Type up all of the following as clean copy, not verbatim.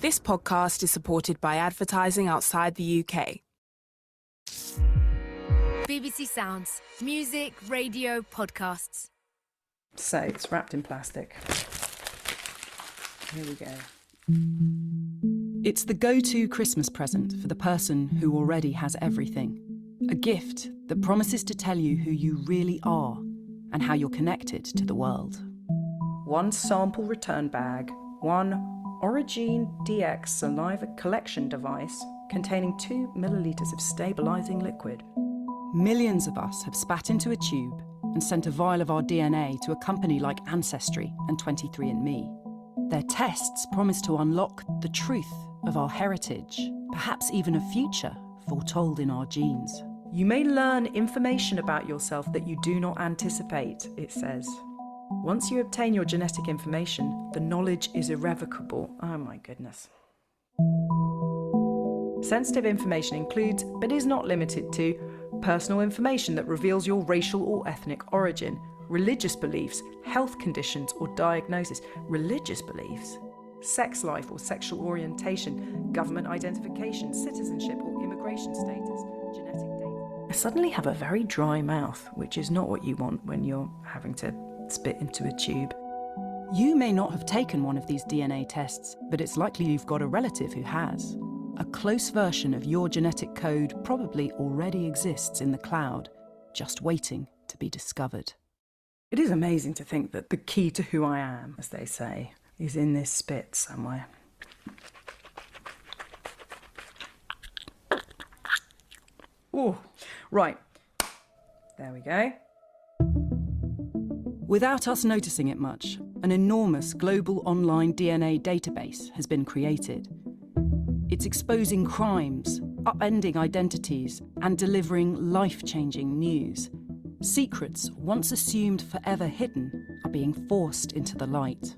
This podcast is supported by advertising outside the UK. BBC Sounds. Music, radio, podcasts. So it's wrapped in plastic. Here we go. It's the go-to Christmas present for the person who already has everything. A gift that promises to tell you who you really are and how you're connected to the world. One sample return bag, one Origine DX saliva collection device containing 2 millilitres of stabilising liquid. Millions of us have spat into a tube and sent a vial of our DNA to a company like Ancestry and 23andMe. Their tests promise to unlock the truth of our heritage, perhaps even a future foretold in our genes. You may learn information about yourself that you do not anticipate, it says. Once you obtain your genetic information, the knowledge is irrevocable. Oh my goodness. Sensitive information includes, but is not limited to, personal information that reveals your racial or ethnic origin, religious beliefs, health conditions or diagnosis, religious beliefs, sex life or sexual orientation, government identification, citizenship or immigration status, genetic data. I suddenly have a very dry mouth, which is not what you want when you're having to spit into a tube. You may not have taken one of these DNA tests, but it's likely you've got a relative who has. A close version of your genetic code probably already exists in the cloud, just waiting to be discovered. It is amazing to think that the key to who I am, as they say, is in this spit somewhere. Oh, right. There we go. Without us noticing it much, an enormous global online DNA database has been created. It's exposing crimes, upending identities, and delivering life-changing news. Secrets once assumed forever hidden are being forced into the light.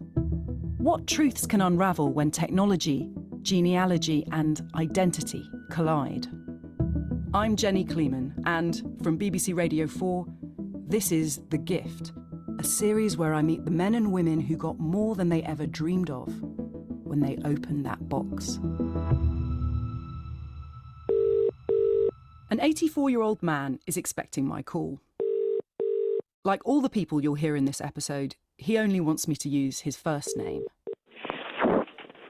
What truths can unravel when technology, genealogy, and identity collide? I'm Jenny Kleeman, and from BBC Radio 4, this is The Gift, a series where I meet the men and women who got more than they ever dreamed of when they opened that box. An 84-year-old man is expecting my call. Like all the people you'll hear in this episode, he only wants me to use his first name.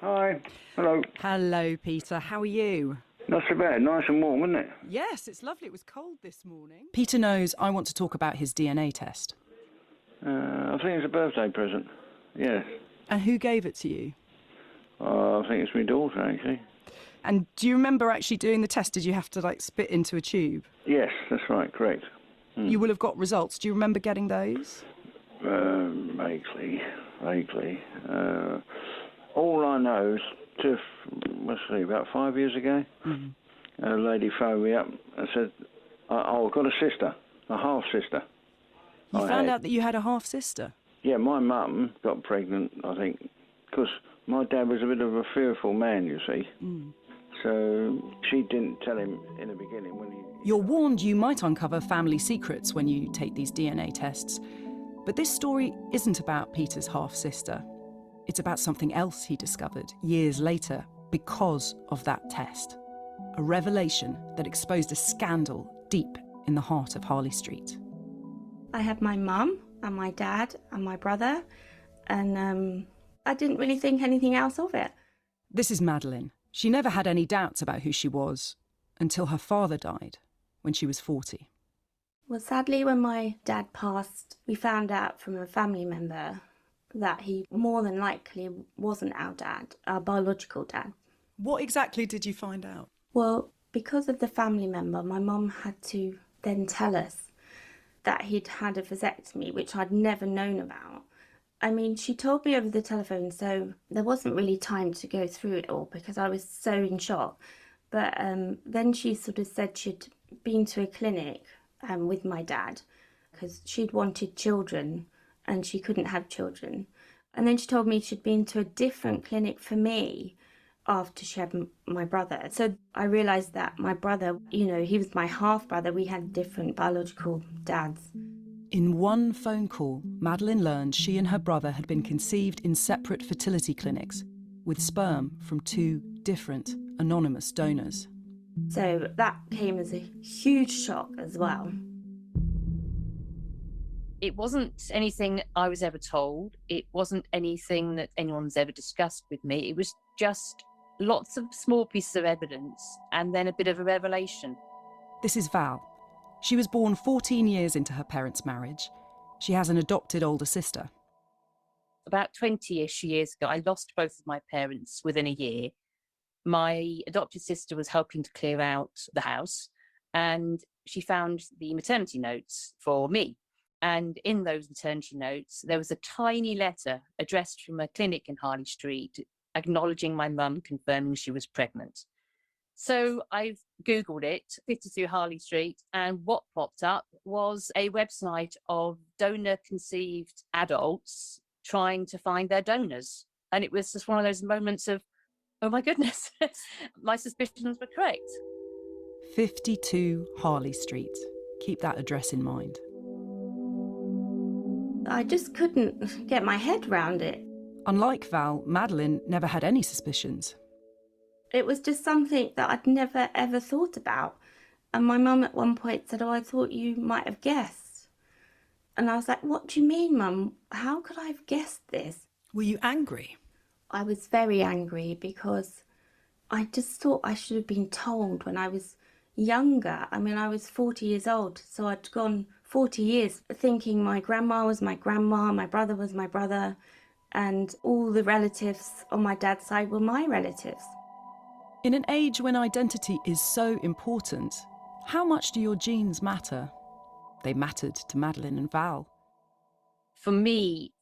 Hi. Hello. Hello, Peter. How are you? Not so bad. Nice and warm, isn't it? Yes, it's lovely. It was cold this morning. Peter knows I want to talk about his DNA test. I think it's a birthday present. Yes. And who gave it to you? I think it's my daughter, actually. And do you remember actually doing the test? Did you have to, spit into a tube? Yes, that's right. Correct. You will have got results. Do you remember getting those? Vaguely. All I know is, about 5 years ago, a lady phoned me up and said, I've got a sister, a half-sister. You found out that you had a half-sister? Yeah, my mum got pregnant, I think, because my dad was a bit of a fearful man, you see. So she didn't tell him in the beginning when he... You're warned you might uncover family secrets when you take these DNA tests. But this story isn't about Peter's half-sister. It's about something else he discovered years later because of that test. A revelation that exposed a scandal deep in the heart of Harley Street. I had my mum and my dad and my brother, and I didn't really think anything else of it. This is Madeline. She never had any doubts about who she was until her father died when she was 40. Well, sadly, when my dad passed, we found out from a family member that he more than likely wasn't our dad, our biological dad. What exactly did you find out? Well, because of the family member, my mum had to then tell us that he'd had a vasectomy, which I'd never known about. I mean, she told me over the telephone, so there wasn't really time to go through it all because I was so in shock. But then she sort of said she'd been to a clinic with my dad because she'd wanted children and she couldn't have children. And then she told me she'd been to a different clinic for me after she had my brother. So I realised that my brother, he was my half-brother. We had different biological dads. In one phone call, Madeline learned she and her brother had been conceived in separate fertility clinics, with sperm from 2 different anonymous donors. So that came as a huge shock as well. It wasn't anything I was ever told. It wasn't anything that anyone's ever discussed with me. It was just lots of small pieces of evidence and then a bit of a revelation. This is Val. She was born 14 years into her parents' marriage. She has an adopted older sister. About 20-ish years ago, I lost both of my parents within a year. My adopted sister was helping to clear out the house, and she found the maternity notes for me. And in those maternity notes, there was a tiny letter addressed from a clinic in Harley Street, acknowledging my mum, confirming she was pregnant. So I've Googled it, fitted through Harley Street, and what popped up was a website of donor-conceived adults trying to find their donors. And it was just one of those moments of, oh my goodness, my suspicions were correct. 52 Harley Street. Keep that address in mind. I just couldn't get my head round it. Unlike Val, Madeline never had any suspicions. It was just something that I'd never ever thought about. And my mum at one point said, "Oh, I thought you might have guessed." And I was like, "What do you mean, Mum? How could I have guessed this?" Were you angry? I was very angry because I just thought I should have been told when I was younger. I mean, I was 40 years old, so I'd gone 40 years thinking my grandma was my grandma, my brother was my brother, and all the relatives on my dad's side were my relatives. In an age when identity is so important, how much do your genes matter? They mattered to Madeline and Val. For me,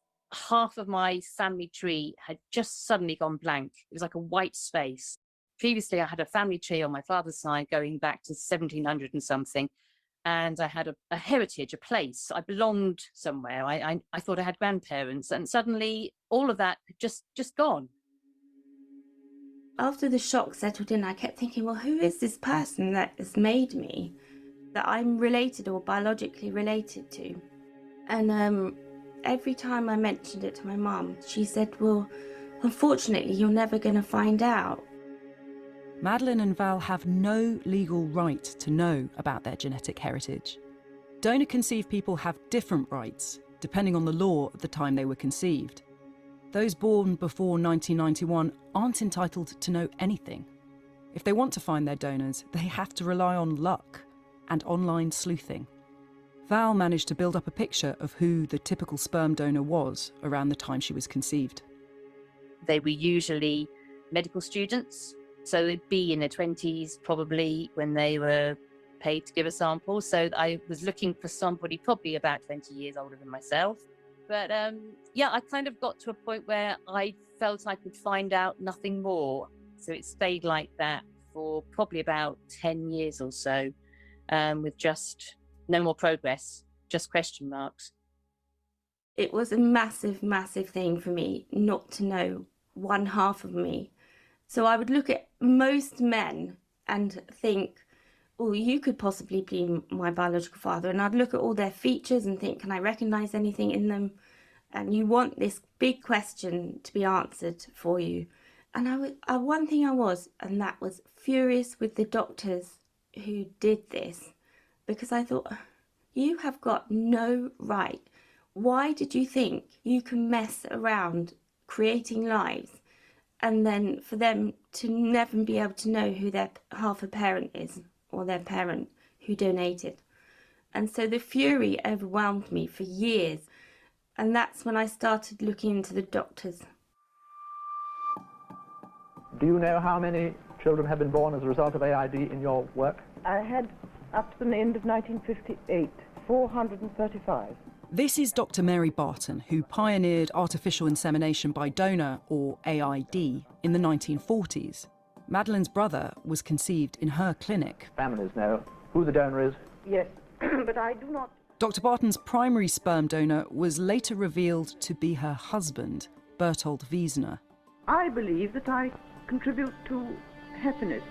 half of my family tree had just suddenly gone blank. It was like a white space. Previously, I had a family tree on my father's side going back to 1700 and something, and I had a heritage, a place. I belonged somewhere. I thought I had grandparents, and suddenly all of that had just gone. After the shock settled in, I kept thinking, well, who is this person that has made me, that I'm related or biologically related to? And every time I mentioned it to my mum, she said, well, unfortunately, you're never going to find out. Madeline and Val have no legal right to know about their genetic heritage. Donor-conceived people have different rights, depending on the law at the time they were conceived. Those born before 1991 aren't entitled to know anything. If they want to find their donors, they have to rely on luck and online sleuthing. Val managed to build up a picture of who the typical sperm donor was around the time she was conceived. They were usually medical students, so they'd be in their 20s probably when they were paid to give a sample. So I was looking for somebody probably about 20 years older than myself. But yeah, I kind of got to a point where I felt I could find out nothing more. So it stayed like that for probably about 10 years or so, with just no more progress, just question marks. It was a massive, massive thing for me not to know one half of me. So I would look at most men and think, oh, you could possibly be my biological father. And I'd look at all their features and think, can I recognise anything in them? And you want this big question to be answered for you. And one thing I was, and that was furious with the doctors who did this, because I thought, you have got no right. Why did you think you can mess around creating lives and then for them to never be able to know who their half a parent is or their parent who donated? And so the fury overwhelmed me for years. And that's when I started looking into the doctors. Do you know how many children have been born as a result of AID in your work? I had, up to the end of 1958, 435. This is Dr. Mary Barton, who pioneered artificial insemination by donor, or AID, in the 1940s. Madeline's brother was conceived in her clinic. Families know who the donor is? Yes, but I do not. Dr. Barton's primary sperm donor was later revealed to be her husband, Bertolt Wiesner. I believe that I contribute to happiness,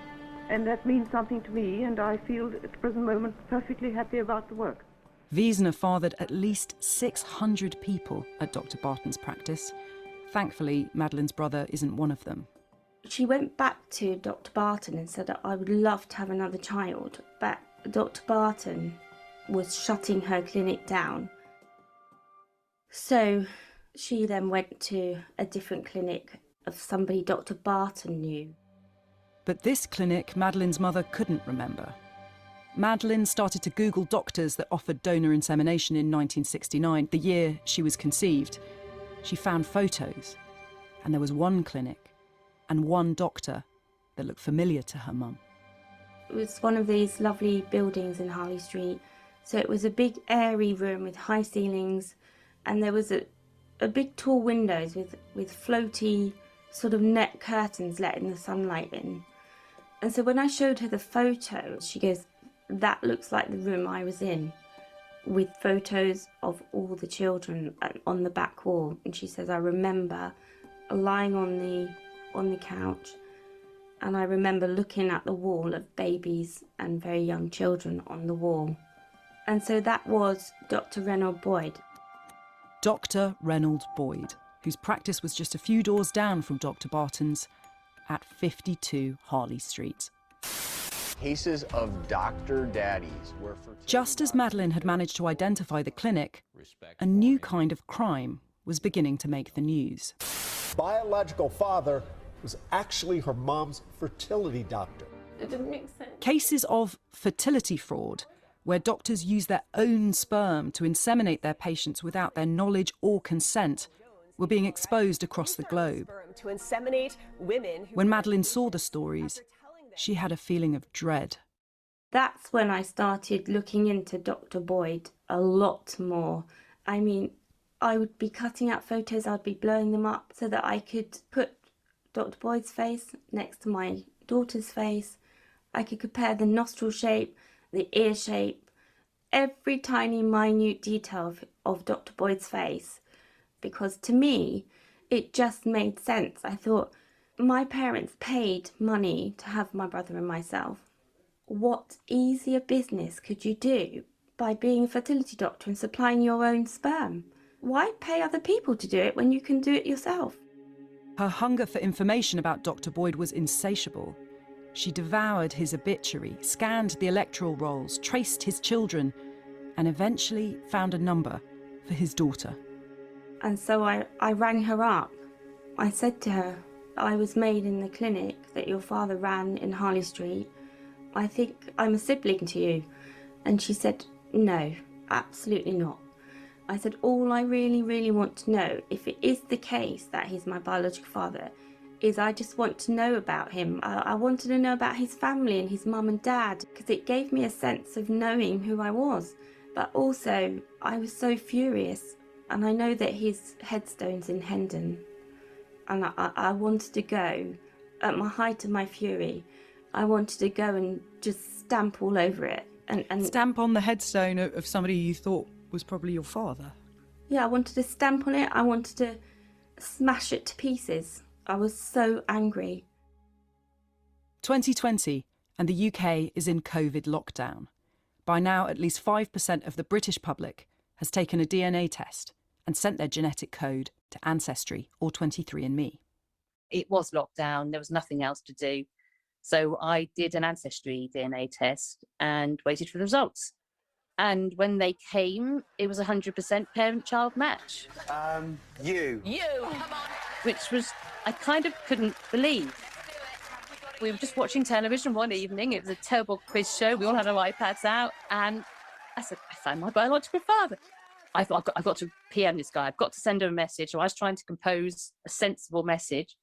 and that means something to me, and I feel at the present moment perfectly happy about the work. Wiesner fathered at least 600 people at Dr. Barton's practice, Thankfully, Madeleine's brother isn't one of them. She went back to Dr. Barton and said, I would love to have another child, but Dr. Barton was shutting her clinic down. So she then went to a different clinic of somebody Dr. Barton knew. But this clinic Madeleine's mother couldn't remember. Madeleine started to Google doctors that offered donor insemination in 1969, the year she was conceived. She found photos, and there was one clinic and one doctor that looked familiar to her mum. It was one of these lovely buildings in Harley Street. So it was a big airy room with high ceilings, and there was a big tall windows with floaty sort of net curtains letting the sunlight in. And so when I showed her the photo, she goes, that looks like the room I was in, with photos of all the children on the back wall. And she says, I remember lying on the couch, and I remember looking at the wall of babies and very young children on the wall. And so that was Dr. Reynold Boyd. Dr. Reynold Boyd, whose practice was just a few doors down from Dr. Barton's at 52 Harley Street. Cases of Dr. Daddies were just as Madeleine had managed to identify the clinic, a new kind of crime was beginning to make the news. Biological father was actually her mom's fertility doctor. It didn't make sense. Cases of fertility fraud, where doctors use their own sperm to inseminate their patients without their knowledge or consent, were being exposed across the globe. To inseminate women when Madeleine saw the stories, she had a feeling of dread. That's when I started looking into Dr. Boyd a lot more. I mean, I would be cutting out photos, I'd be blowing them up so that I could put Dr. Boyd's face next to my daughter's face. I could compare the nostril shape, the ear shape, every tiny minute detail of Dr. Boyd's face. Because to me, it just made sense. I thought, my parents paid money to have my brother and myself. What easier business could you do by being a fertility doctor and supplying your own sperm? Why pay other people to do it when you can do it yourself? Her hunger for information about Dr. Boyd was insatiable. She devoured his obituary, scanned the electoral rolls, traced his children, and eventually found a number for his daughter. And so I rang her up. I said to her, I was made in the clinic that your father ran in Harley Street. I think I'm a sibling to you. And she said, no, absolutely not. I said, all I really, really want to know, if it is the case that he's my biological father, is I just want to know about him. I wanted to know about his family and his mum and dad, because it gave me a sense of knowing who I was. But also, I was so furious. And I know that his headstone's in Hendon. And I wanted to go, at my height of my fury, I wanted to go and just stamp all over it. And stamp on the headstone of somebody you thought was probably your father? Yeah, I wanted to stamp on it. I wanted to smash it to pieces. I was so angry. 2020, and the UK is in COVID lockdown. By now, at least 5% of the British public has taken a DNA test and sent their genetic code to Ancestry or 23andMe. It was lockdown. There was nothing else to do. So I did an Ancestry DNA test and waited for the results. And when they came, it was 100% parent-child match. You. Which was, I kind of couldn't believe. We were just watching television one evening. It was a terrible quiz show. We all had our iPads out. And I said, I found my biological father. I thought, I've got to PM this guy. I've got to send him a message. So I was trying to compose a sensible message.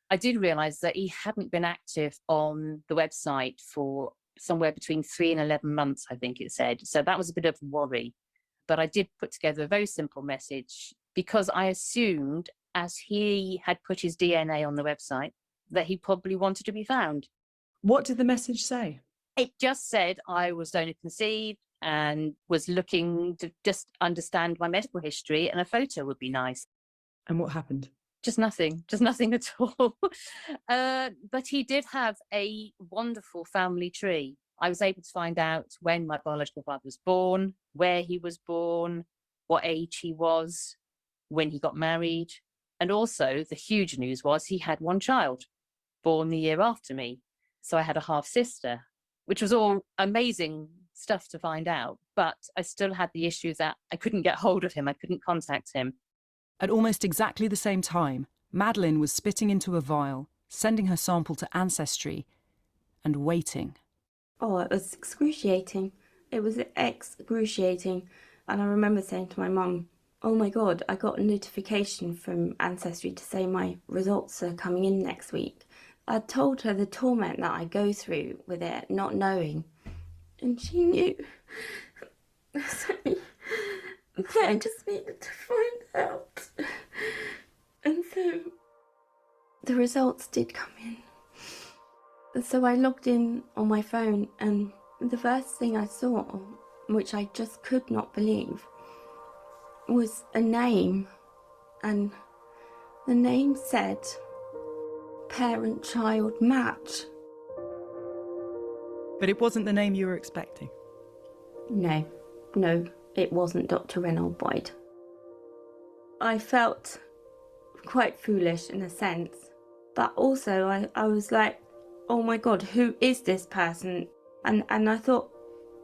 I did realise that he hadn't been active on the website for somewhere between 3 and 11 months, I think it said. So that was a bit of a worry. But I did put together a very simple message because I assumed, as he had put his DNA on the website, that he probably wanted to be found. What did the message say? It just said I was donor conceived and was looking to just understand my medical history, and a photo would be nice. And what happened? Just nothing at all. But he did have a wonderful family tree. I was able to find out when my biological father was born, where he was born, what age he was, when he got married, And also the huge news was he had one child born the year after me. So I had a half sister, which was all amazing stuff to find out. But I still had the issue that I couldn't get hold of him. I couldn't contact him. At almost exactly the same time, Madeline was spitting into a vial, sending her sample to Ancestry, and waiting. Oh, it was excruciating. It was excruciating. And I remember saying to my mum, oh my God, I got a notification from Ancestry to say my results are coming in next week. I told her the torment that I go through with it, not knowing. And she knew. So I just needed to find out. And so the results did come in. So I logged in on my phone, and the first thing I saw, which I just could not believe, was a name. And the name said parent-child match. But it wasn't the name you were expecting? No, it wasn't Dr. Reynold Boyd. I felt quite foolish in a sense, but also I was like, oh my God, who is this person? And I thought,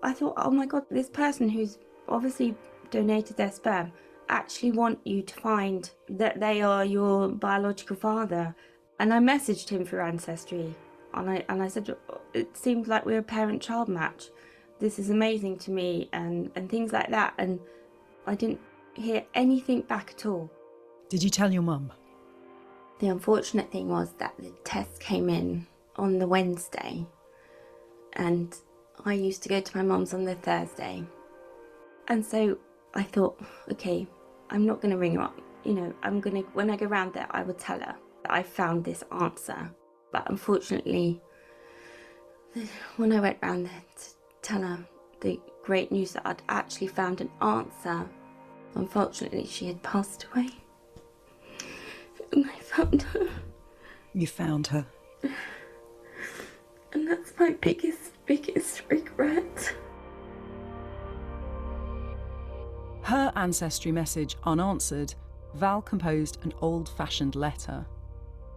oh my God, this person who's obviously donated their sperm actually want you to find that they are your biological father. And I messaged him through Ancestry, and I said, it seems like we're a parent-child match. This is amazing to me, and things like that. And I didn't hear anything back at all. Did you tell your mum? The unfortunate thing was that the test came in on the Wednesday, and I used to go to my mum's on the Thursday. And so I thought, okay, I'm not going to ring her up. When I go round there, I will tell her that I found this answer. But unfortunately, when I went round there to tell her the great news that I'd actually found an answer, unfortunately, she had passed away. And I found her. You found her. And that's my biggest regret. Her Ancestry message unanswered, Val composed an old-fashioned letter.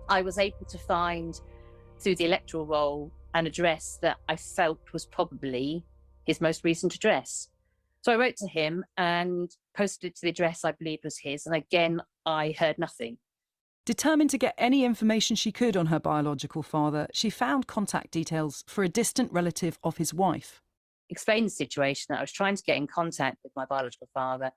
I was able to find, through the electoral roll, an address that I felt was probably his most recent address. So I wrote to him and posted it to the address I believe was his, and again, I heard nothing. Determined to get any information she could on her biological father, she found contact details for a distant relative of his wife. Explained the situation, that I was trying to get in contact with my biological father,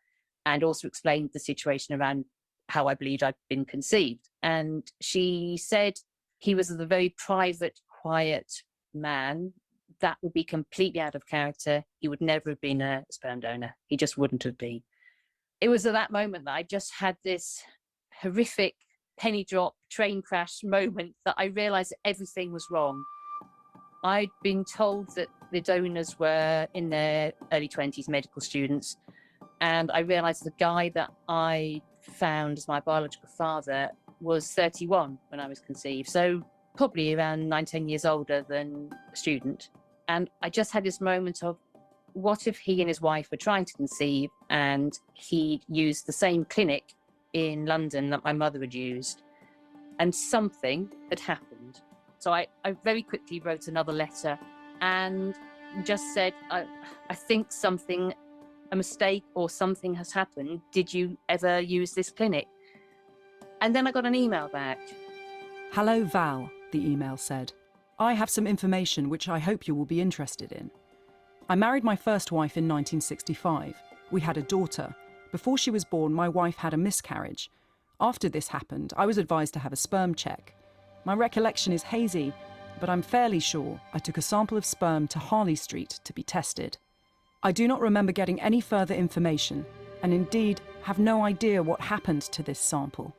and also explained the situation around how I believed I'd been conceived. And she said he was a very private, quiet man that would be completely out of character. He would never have been a sperm donor. He just wouldn't have been. It was at that moment that I just had this horrific penny drop train crash moment that I realised that everything was wrong. I'd been told that the donors were in their early 20s, medical students, and I realised the guy that I found as my biological father was 31 when I was conceived, so probably around 9-10 years older than a student. And I just had this moment of, what if he and his wife were trying to conceive and he used the same clinic in London that my mother had used, and something had happened. So I very quickly wrote another letter and just said, I think a mistake or something has happened. Did you ever use this clinic? And then I got an email back. Hello, Val, the email said. I have some information which I hope you will be interested in. I married my first wife in 1965. We had a daughter. Before she was born, my wife had a miscarriage. After this happened, I was advised to have a sperm check. My recollection is hazy, but I'm fairly sure I took a sample of sperm to Harley Street to be tested. I do not remember getting any further information, and indeed have no idea what happened to this sample.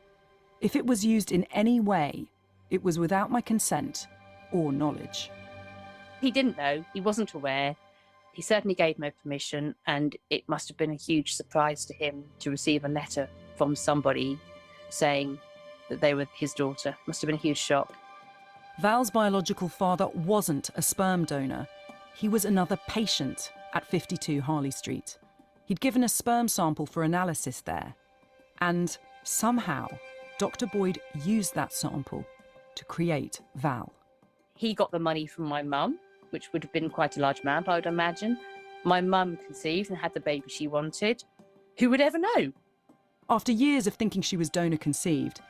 If it was used in any way, it was without my consent or knowledge. He didn't know, he wasn't aware. He certainly gave no permission, and it must have been a huge surprise to him to receive a letter from somebody saying that they were his daughter. Must have been a huge shock. Val's biological father wasn't a sperm donor. He was another patient at 52 Harley Street. He'd given a sperm sample for analysis there. And somehow, Dr. Boyd used that sample to create Val. He got the money from my mum, which would have been quite a large amount, I would imagine. My mum conceived and had the baby she wanted. Who would ever know? After years of thinking she was donor conceived,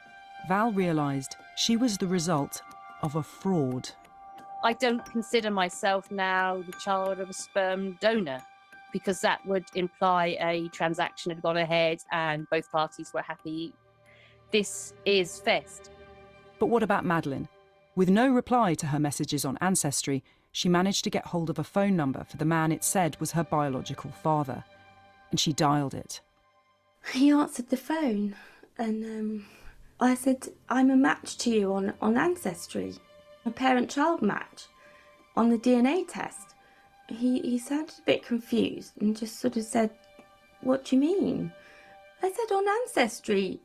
Val realised she was the result of a fraud. I don't consider myself now the child of a sperm donor, because that would imply a transaction had gone ahead and both parties were happy. This is Fest. But what about Madeleine? With no reply to her messages on Ancestry, she managed to get hold of a phone number for the man it said was her biological father. And she dialed it. He answered the phone and I said, I'm a match to you on Ancestry, a parent-child match on the DNA test. He sounded a bit confused and just sort of said, what do you mean? I said, on Ancestry,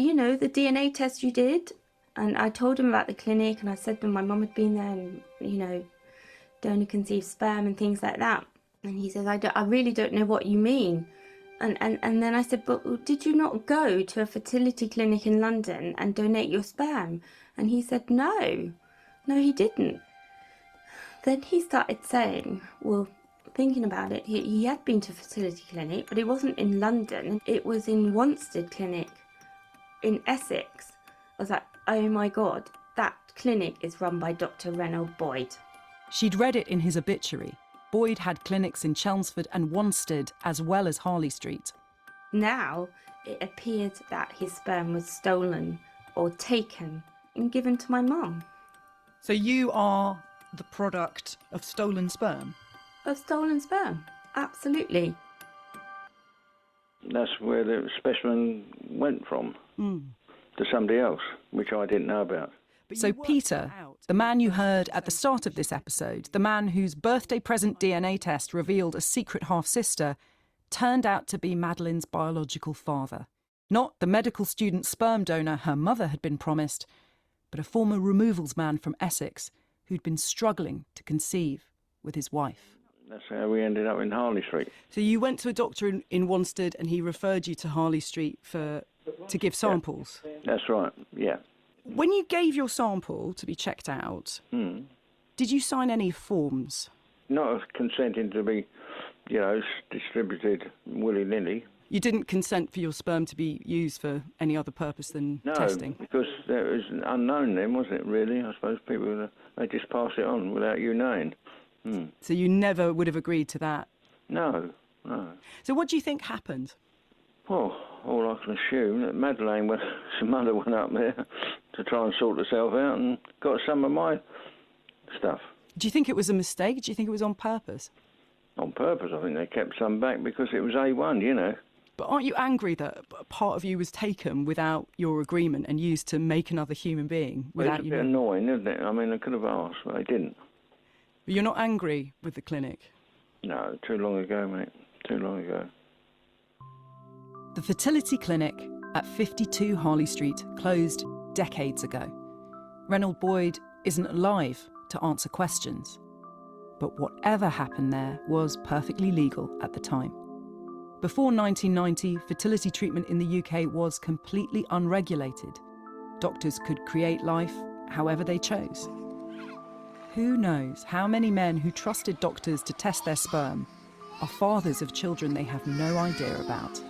you know, the DNA test you did. And I told him about the clinic and I said that my mum had been there and, you know, donor conceived sperm and things like that. And he says, I really don't know what you mean. And then I said, but did you not go to a fertility clinic in London and donate your sperm? And he said, no, he didn't. Then he started saying, well, thinking about it, he had been to a fertility clinic, but it wasn't in London. It was in Wanstead Clinic in Essex. I was like, oh my God, that clinic is run by Dr. Reynold Boyd. She'd read it in his obituary. Boyd had clinics in Chelmsford and Wanstead, as well as Harley Street. Now, it appeared that his sperm was stolen or taken and given to my mum. So you are the product of stolen sperm? Of stolen sperm, absolutely. That's where the specimen went from, to somebody else, which I didn't know about. So Peter, the man you heard at the start of this episode, the man whose birthday present DNA test revealed a secret half-sister, turned out to be Madeleine's biological father. Not the medical student sperm donor her mother had been promised, but a former removals man from Essex who'd been struggling to conceive with his wife. That's how we ended up in Harley Street. So you went to a doctor in Wanstead and he referred you to Harley Street to give samples? Yeah. That's right, yeah. When you gave your sample to be checked out, did you sign any forms? Not consenting to be, you know, distributed willy-nilly. You didn't consent for your sperm to be used for any other purpose than testing? No, because it was unknown then, wasn't it, really? I suppose people, they just pass it on without you knowing. So you never would have agreed to that? No. So what do you think happened? Well, all I can assume that Madeleine, some mother went up there to try and sort herself out and got some of my stuff. Do you think it was a mistake? Do you think it was on purpose? On purpose, I think they kept some back because it was A1, you know. But aren't you angry that part of you was taken without your agreement and used to make another human being without you? It's a bit annoying, isn't it? I mean, I could have asked, but they didn't. But you're not angry with the clinic? No, too long ago, mate. Too long ago. The fertility clinic at 52 Harley Street closed decades ago. Reynold Boyd isn't alive to answer questions. But whatever happened there was perfectly legal at the time. Before 1990, fertility treatment in the UK was completely unregulated. Doctors could create life however they chose. Who knows how many men who trusted doctors to test their sperm are fathers of children they have no idea about.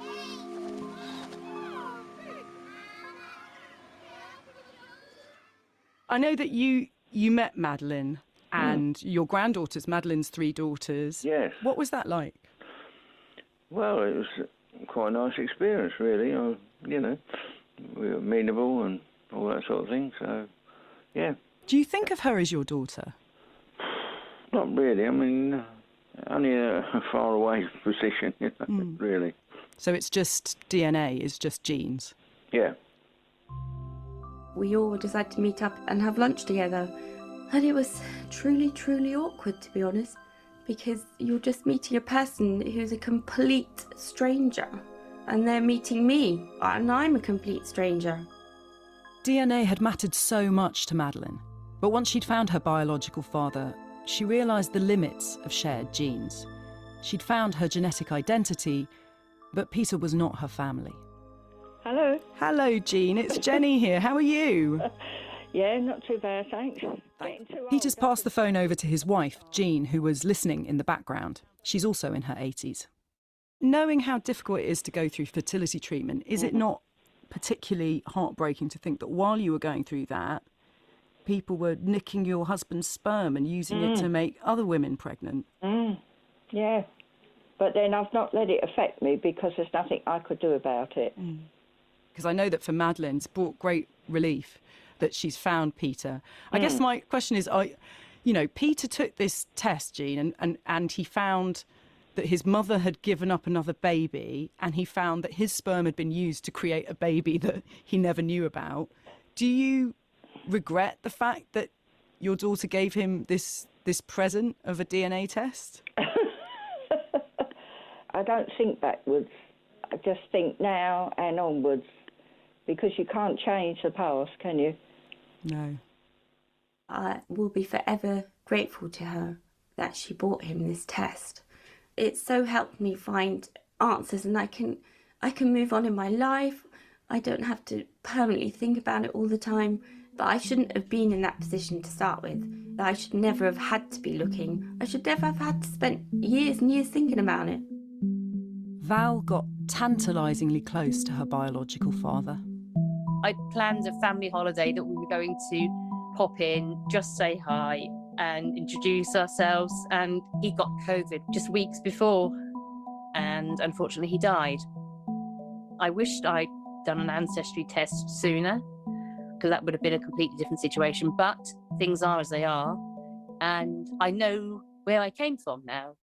I know that you met Madeleine and your granddaughters, Madeleine's 3 daughters. Yes. What was that like? Well, it was quite a nice experience, really. You know, we were amenable and all that sort of thing, so, yeah. Do you think of her as your daughter? Not really. I mean, only a far away position, you know, really. So it's just DNA, it's just genes? Yeah. We all decided to meet up and have lunch together. And it was truly, truly awkward, to be honest, because you're just meeting a person who's a complete stranger, and they're meeting me, and I'm a complete stranger. DNA had mattered so much to Madeleine, but once she'd found her biological father, she realised the limits of shared genes. She'd found her genetic identity, but Peter was not her family. Hello. Hello, Jean. It's Jenny here. How are you? Yeah, not too bad, thanks. Peter's passed the phone over to his wife, Jean, who was listening in the background. She's also in her 80s. Knowing how difficult it is to go through fertility treatment, is it not particularly heartbreaking to think that while you were going through that, people were nicking your husband's sperm and using it to make other women pregnant? Yeah, but then I've not let it affect me because there's nothing I could do about it. Because I know that for Madeleine, it's brought great relief that she's found Peter. I guess my question is, Peter took this test, Jean, and he found that his mother had given up another baby, and he found that his sperm had been used to create a baby that he never knew about. Do you regret the fact that your daughter gave him this present of a DNA test? I don't think backwards. I just think now and onwards, because you can't change the past, can you? No. I will be forever grateful to her that she bought him this test. It's so helped me find answers, and I can move on in my life. I don't have to permanently think about it all the time. But I shouldn't have been in that position to start with. I should never have had to be looking. I should never have had to spend years and years thinking about it. Val got tantalisingly close to her biological father. I planned a family holiday that we were going to pop in, just say hi and introduce ourselves, and he got COVID just weeks before, and unfortunately he died. I wished I'd done an ancestry test sooner, because that would have been a completely different situation, but things are as they are, and I know where I came from now.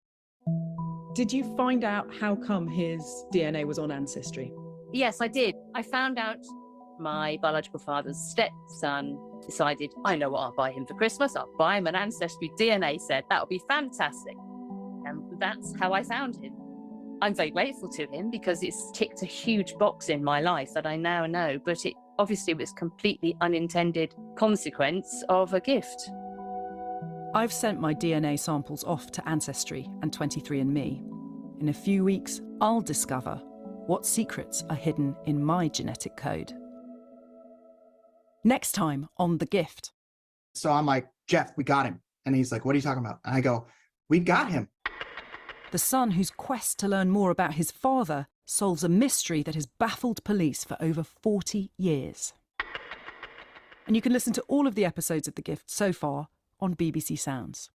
Did you find out how come his DNA was on Ancestry? Yes, I did. I found out my biological father's stepson decided, I know what I'll buy him for Christmas. I'll buy him an Ancestry DNA set. That would be fantastic. And that's how I found him. I'm very grateful to him because it's ticked a huge box in my life that I now know, but it obviously was completely unintended consequence of a gift. I've sent my DNA samples off to Ancestry and 23andMe. In a few weeks, I'll discover what secrets are hidden in my genetic code. Next time on The Gift. So I'm like, Jeff, we got him. And he's like, what are you talking about? And I go, we got him. The son whose quest to learn more about his father solves a mystery that has baffled police for over 40 years. And you can listen to all of the episodes of The Gift so far on BBC Sounds.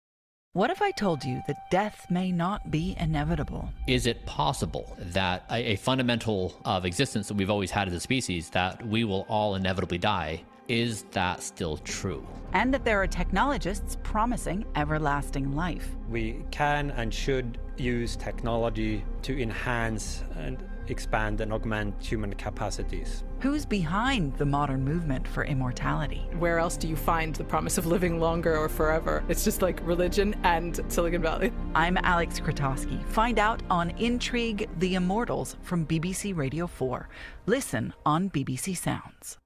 What if I told you that death may not be inevitable? Is it possible that a fundamental of existence that we've always had as a species, that we will all inevitably die, is that still true? And that there are technologists promising everlasting life. We can and should use technology to enhance and expand and augment human capacities. Who's behind the modern movement for immortality? Where else do you find the promise of living longer or forever? It's just like religion and Silicon Valley. I'm Alex Kratowski. Find out on Intrigue: The Immortals from BBC Radio 4. Listen on BBC Sounds.